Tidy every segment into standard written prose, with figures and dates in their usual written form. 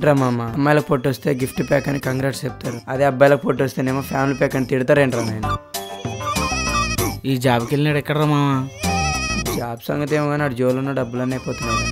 ఏంట్రా మామ, అమ్మాయిలకు పొట్టు వస్తే గిఫ్ట్ ప్యాక్ అని కంగ్రాట్స్ చెప్తారు, అదే అబ్బాయిలకు పొట్టు వస్తేనేమో ఫ్యామిలీ ప్యాక్ అని తిడతారేంట్రా నేను. ఈ జాబ్కి వెళ్ళినాడు ఎక్కడరా మామ? జాబ్ సంగతి ఏమో కానీ అటు జోలున్న డబ్బులన్నీ అయిపోతున్నాయి.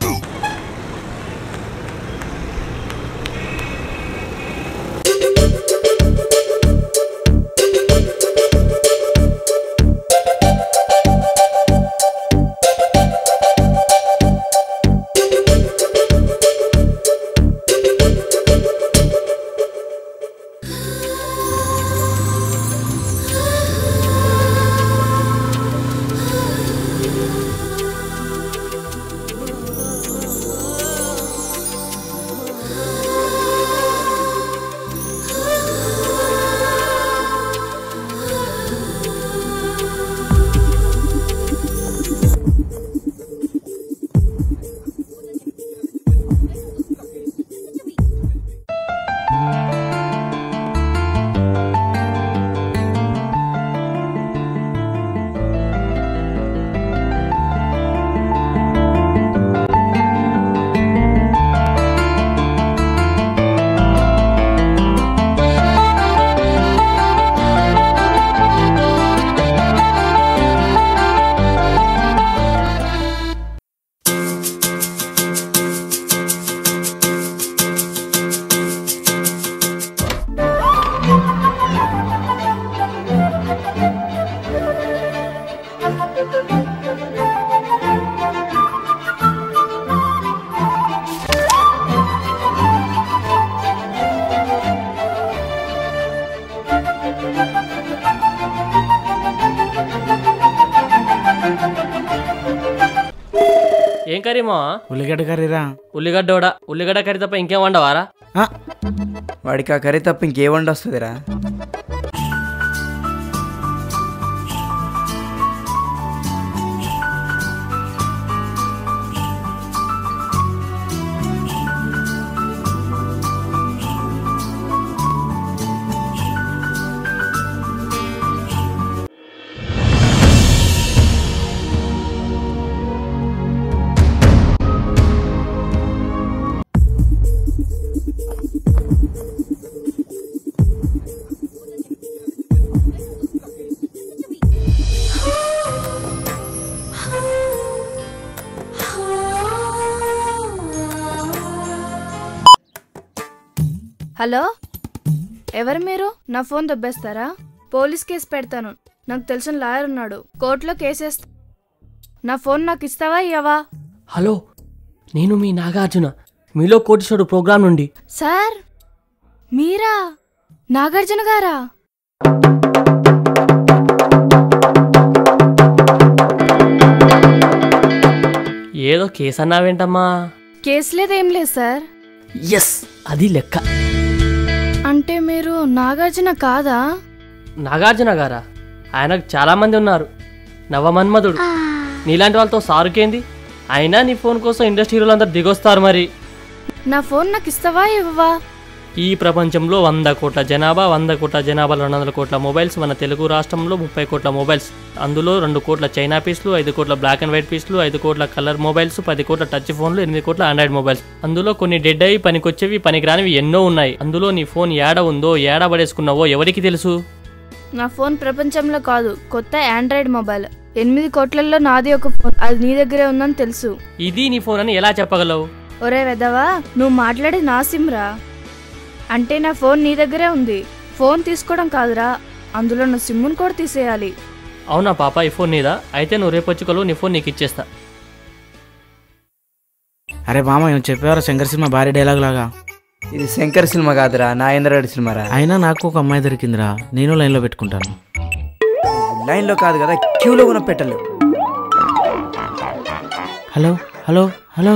ఏం కర్రీమా? ఉల్లిగడ్డ కర్రీరా. ఉల్లిగడ్డ ఉల్లిగడ్డ కర్రీ తప్ప ఇంకేం వండవారా? వాడికి ఆ కర్రీ తప్ప ఇంకే వంట వస్తుందిరా? హలో, ఎవరు మీరు? నా ఫోన్ దొబ్బేస్తారా? పోలీస్ కేసు పెడతాను. నాకు తెలిసిన లాయర్ ఉన్నాడు, కోర్టులో కేసేస్తా. నా ఫోన్ నాకు ఇస్తావా ఇవ్వవా? హలో, నేను మీ నాగార్జున, మీలో కోటీశ్వరుడు ప్రోగ్రాం నుండి. సార్ మీరా? నాగార్జున గారా? ఏదో కేసు అన్నావేంటమ్మా? కేసు లేదేం లేదు సార్. ఎస్, అది లెక్క. అంటే మీరు నాగార్జున కాదా? నాగార్జున గారా? ఆయనకు చాలా మంది ఉన్నారు, నవమన్మధుడు. నీలాంటి వాళ్ళతో సారుకేంది? అయినా నీ ఫోన్ కోసం ఇండస్ట్రీ వాళ్ళందరూ దిగొస్తారు. మరి నా ఫోన్ నాకు ఇస్తావా ఇవ్వవా? ఈ ప్రపంచంలో 100 కోట్ల జనాభా, 100 కోట్ల జనాభాలో 200 కోట్ల మొబైల్స్. మన తెలుగు రాష్ట్రంలో 30 కోట్ల మొబైల్స్. అందులో 2 కోట్ల చైనా పీస్లు, 5 కోట్ల బ్లాక్ అండ్ వైట్ పీస్లు, 5 కోట్ల కలర్ మొబైల్స్, 10 కోట్ల టచ్ ఫోన్లు, 8 కోట్ల ఆండ్రాయిడ్ మొబైల్స్. అందులో కొన్ని డెడ్ అయ్యి పనికొచ్చేవి, పనికిరానివి ఎన్నో ఉన్నాయి. అందులో నీ ఫోన్ ఏడ ఉందో, ఏడ పడేసుకున్నావో ఎవరికి తెలుసు? నా ఫోన్ ప్రపంచంలో కాదు, కొత్త ఆండ్రాయిడ్ మొబైల్. 8 కోట్లలో నాది ఒక ఫోన్, అది నీ దగ్గరే ఉందని తెలుసు. ఇది నీ ఫోన్ అని ఎలా చెప్పగలవు? ఒరే వెదవా, నువ్వు మాట్లాడి నా సిమ్రా. అంటే నా ఫోన్ నీ దగ్గరే ఉంది. ఫోన్ తీసుకోవడం కాదురా, అందులో నా సిమ్మును కూడా తీసేయాలి. అవునా పాప, ఈ ఫోన్ నీదా? అయితే నువ్వు రేపు వచ్చి నీ ఫోన్ నీకు ఇచ్చేస్తా. అరే మామ, ఏం చెప్పేవారా శంకర్ సినిమా భారీ డైలాగ్ లాగా? ఇది శంకర్ సినిమా కాదురా, నాగేంద్రరెడ్డి సినిమారా. అయినా నాకు ఒక అమ్మాయి దొరికిందిరా, నేను లైన్లో పెట్టుకుంటాను. లైన్లో కాదు కదా, క్యూలో కూడా పెట్టలేవు. హలో హలో హలో,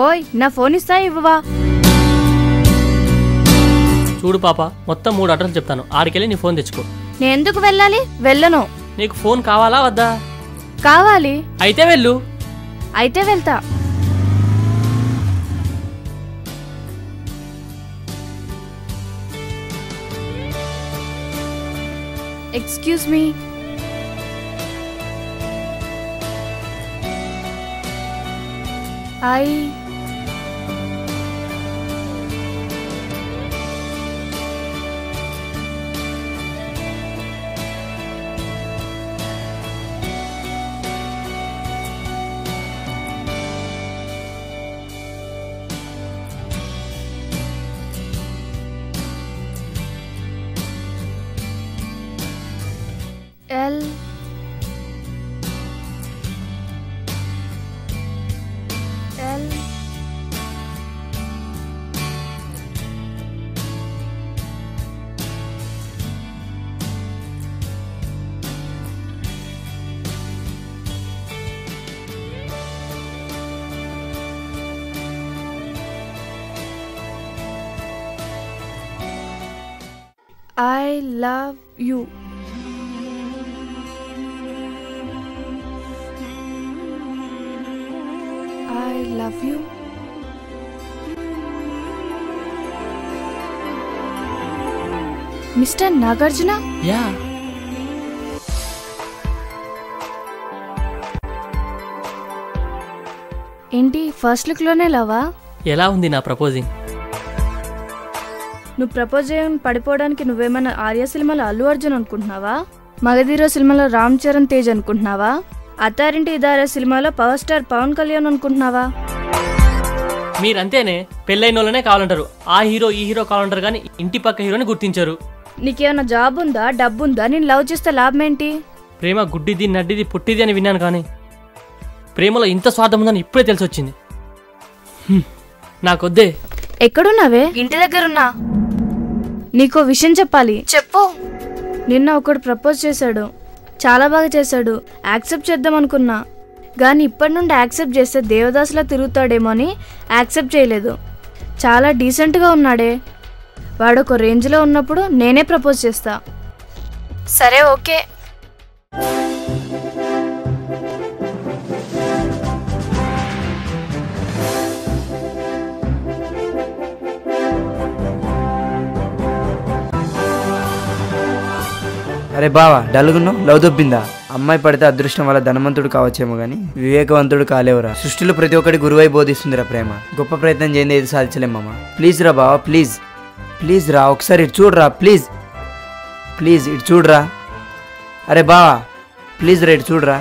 ఓయ్ నా ఫోన్ ఇస్తా ఇవ్వవా? చూడు పాప, మొత్తం 3 అడ్రస్లు చెప్తాను, ఆడికెళ్ళి నీ ఫోన్ తెచ్చుకో. నేను ఎందుకు వెళ్ళాలి? వెళ్ళను. నీకు ఫోన్ కావాలా వద్దా? కావాలి. అయితే వెళ్ళు. అయితే వెళ్తా. Excuse me. L L I love you. I love you. Mr. Nagarjuna? Yeah. ఏంటి ఫస్ట్ లుక్ లోనే లవా? ఎలా ఉంది నా ప్రపోజింగ్? నువ్వు ప్రపోజ్ చేయని పడిపోవడానికి నువ్వేమన్నా ఆర్య సినిమాలో అల్లు అర్జున్ అనుకుంటున్నావా? మగధీర సినిమాలో రామ్ చరణ్ తేజ్ అనుకుంటున్నావా? అత్తారింటి ఇదారే సినిమాలో పవర్ స్టార్ పవన్ కళ్యాణ్ అనుకుంటున్నావా? మీరంతేనే, పెళ్ళైన వాళ్ళనే కావాలంటారు, ఆ హీరో ఈ హీరో కావాలంటారు, కానీ ఇంటి పక్క హీరోని గుర్తించారు. నీకేమన్నా జాబ్ ఉందా, డబ్బు ఉందా? నేను లవ్ చేస్తే లాభం ఏంటి? ప్రేమ గుడ్డిది నడ్డిది పుట్టిది అని విన్నాను, కానీ ప్రేమలో ఇంత స్వార్థం ఉందని ఇప్పుడే తెలిసొచ్చింది. నాకొద్దే. ఎక్కడున్నావే? ఇంటి దగ్గరున్నా. నీకో విషయం చెప్పాలి. చెప్పు. నిన్న ఒకడు ప్రపోజ్ చేశాడు, చాలా బాగా చేశాడు. యాక్సెప్ట్ చేద్దాం అనుకున్నా, కానీ ఇప్పటి నుండి యాక్సెప్ట్ చేస్తే దేవదాసులా తిరుగుతాడేమో అని యాక్సెప్ట్ చేయలేదు. చాలా డీసెంట్గా ఉన్నాడే. వాడు ఒక రేంజ్లో ఉన్నప్పుడు నేనే ప్రపోజ్ చేస్తా. సరే ఓకే. అరే బావా, డల్గున్నావు? లవ్ దొబ్బిందా? అమ్మాయి పడితే అదృష్టం వల్ల ధనవంతుడు కావచ్చేమో కానీ వివేకవంతుడు కాలేవురా. సృష్టిలో ప్రతి ఒక్కటి గురువై బోధిస్తుందిరా ప్రేమ. గొప్ప ప్రయత్నం చేయండి, ఏది సాధించలేమమ్మా. ప్లీజ్ రా బావా, ప్లీజ్ ప్లీజ్ రా, ఒకసారి ఇటు చూడరా, ప్లీజ్ ప్లీజ్ ఇటు చూడరా. అరే బావా ప్లీజ్ రా, ఇటు చూడరా.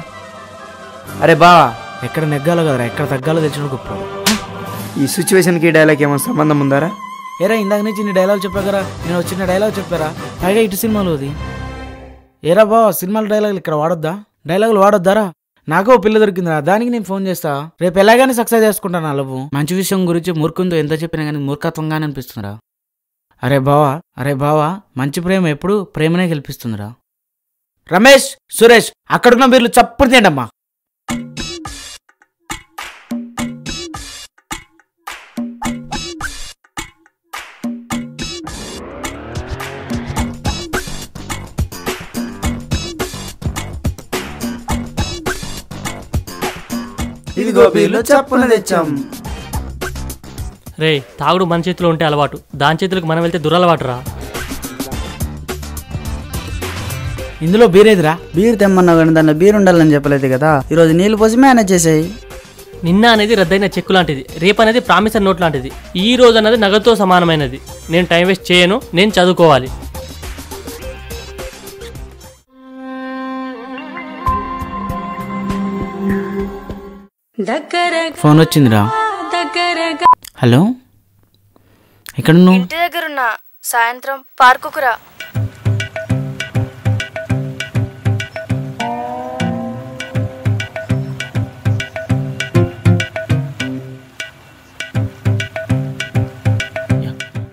అరే బావా, ఎక్కడ నెగ్గాలో కదరా, ఎక్కడ తగ్గాలో తెలిసిన గొప్ప. ఈ సిచ్యువేషన్కి ఈ డైలాగ్ ఏమైనా సంబంధం ఉందారా? ఏరా ఇందాక నుంచి నీ డైలాగ్ చెప్పాకరా, నేను వచ్చిన డైలాగ్ చెప్పారా, పైగా ఇటు సినిమాలో అది. ఏరా బావ, సినిమాల డైలాగులు ఇక్కడ వాడొద్దా? డైలాగులు వాడొద్దారా? నాకో పిల్ల దొరికిందిరా, దానికి నేను ఫోన్ చేస్తా. రేపు ఎలాగైనా సక్సెస్ చేసుకుంటాను. నా లవ్ మంచి విషయం గురించి మూర్ఖంతో ఎంత చెప్పినా కానీ మూర్ఖత్వంగానే అనిపిస్తుందిరా. అరే బావా మంచి ప్రేమ ఎప్పుడు ప్రేమనే గెలిపిస్తుందిరా. రమేష్, సురేష్, అక్కడున్న మీరు చప్పుడు తిండమ్మా. ఇది గోపీలు చప్పున తెచ్చాం. రే, తాగుడు మన చేతిలో ఉంటే అలవాటు, దాని చేతులకు మనం వెళ్తే దురలవాటు రా. ఇందులో బీరేదిరా? బీర్ తెమ్మన్నావు కానీ దాంట్లో బీర్ ఉండాలని చెప్పలేదు కదా. ఈరోజు నీళ్ళు పోసి మేనేజ్ చేసేయి. నిన్న అనేది రద్దయిన చెక్కు లాంటిది, రేపు అనేది ప్రామిసర్ నోట్ లాంటిది, ఈ రోజు అనేది నగదుతో సమానమైనది. నేను టైం వేస్ట్ చేయను, నేను చదువుకోవాలి. ఫోన్ వచ్చిందిరా. హలో, ఎక్కడ నువ్వు? ఇంటి దగ్గరున్నా. సాయంత్రం పార్కుకు రా.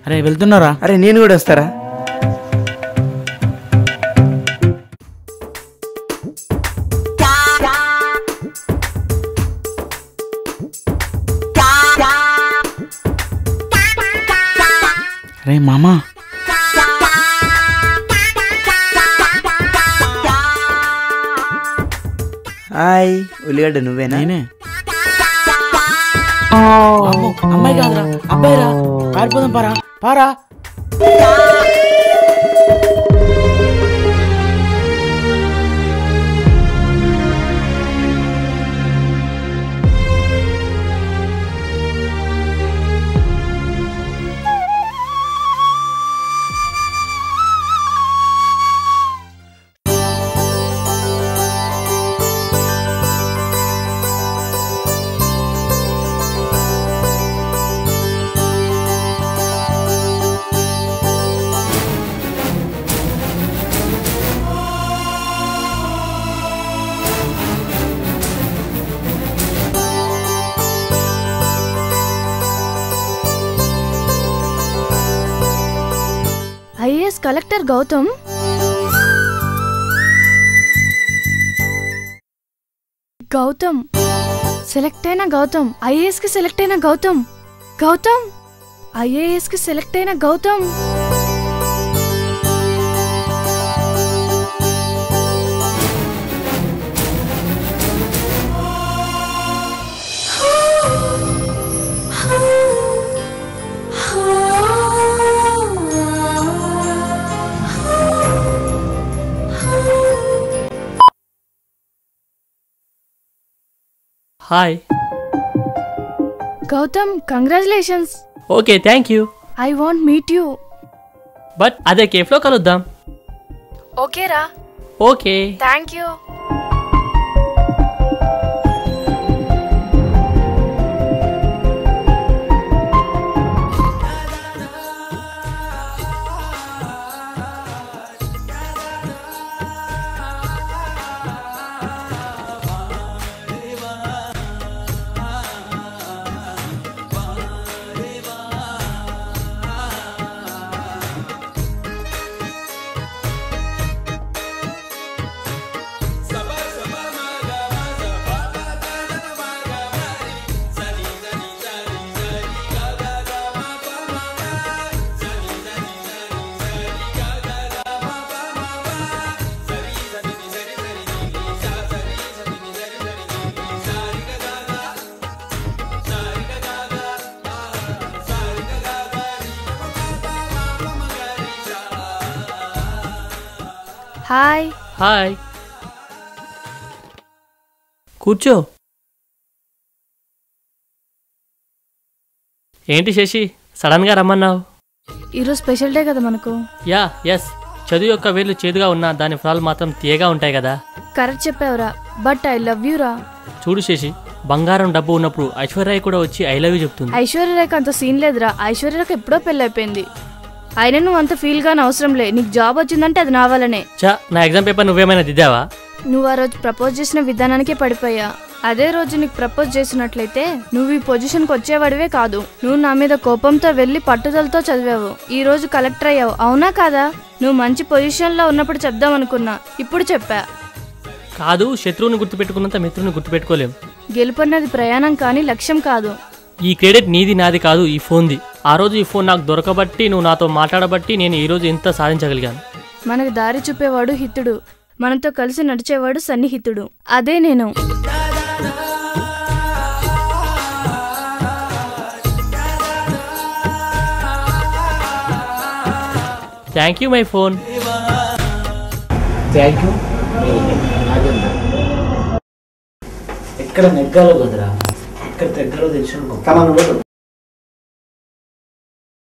అరే వెళ్తున్నారా? అరే నేను కూడా వస్తారా? రే మామా హాయ్ ఉల్లిగడ్డ నువ్వేనా? నేనే. వామ్మో, అమ్మాయి కాదురా అబ్బాయి రా. పారిపోదాం పారా పారా. IAS collector Gautam Gautam select అయిన గౌతమ్ ఐఏఎస్ కి సెలెక్ట్ అయిన గౌతమ్ గౌతమ్ ఐఏఎస్ కి సెలెక్ట్ అయిన Gautam. Hi. Gautam congratulations. Okay thank you. I want meet you. But అదే కేఫ్లో కలుద్దాం. ఓకేరా. Okay thank you. Hi. Hi. కూర్చో. ఏంటి శశి సడన్గా రమ్మన్నావు? ఈరోజు స్పెషల్ డే కదా మనకు. Yeah yes. చదువు యొక్క వేళ్ళు చేదుగా ఉన్నా దాని ఫలాలు మాత్రం తీయగా ఉంటాయి కదా. కరెక్ట్ చెప్పావురా. బట్ ఐ లవ్ యూ రా. చూడు శశి, బంగారం డబ్బు ఉన్నప్పుడు ఐశ్వర్య కూడా వచ్చి ఐ లవ్ యూ చెప్తుంది. ఐశ్వర్యకి అంత సీన్ లేదురా. ఐశ్వర్యకి ఎప్పుడో పెళ్ళైపోయింది. అయినా నువ్వు అంత ఫీల్ గాని అవసరం లే. నీకు జాబ్ వచ్చిందంటే అది నా వల్లనే. చా, నా ఎగ్జామ్ పేపర్ నువ్వేమైనా దిద్దావా? నువ్వు ఆ రోజు ప్రపోజ్ చేసిన విధానానికే పడిపోయా. అదే రోజు నీకు ప్రపోజ్ చేసినట్లయితే నువ్వు ఈ పొజిషన్కి వచ్చేవాడివే కాదు. నువ్వు నా మీద కోపంతో వెళ్ళి పట్టుదలతో చదివావు. ఈ రోజు కలెక్టర్ అయ్యావు. అవునా కాదా? నువ్వు మంచి పొజిషన్లో ఉన్నప్పుడు చెప్దాం అనుకున్నా, ఇప్పుడు చెప్పా. కాదు, శత్రువుని గుర్తుపెట్టుకున్నంత మిత్రుని గుర్తుపెట్టుకోలేం. గెలుపన్నది ప్రయాణం కానీ లక్ష్యం కాదు. ఈ క్రెడిట్ నీది నాది కాదు, ఈ ఫోన్ది. ఆ రోజు ఈ ఫోన్ నాకు దొరకబట్టి, నువ్వు నాతో మాట్లాడబట్టి నేను ఈ రోజు ఇంత సాధించగలిగాను. మనకు దారి చూపేవాడు హితుడు, మనతో కలిసి నడిచేవాడు సన్నిహితుడు. అదే నేను. Thank you my phone. Thank you. ఎక్కడ నెగ్గాలో కదరా, ఎక్కడ తగ్గాలో తెలుసు.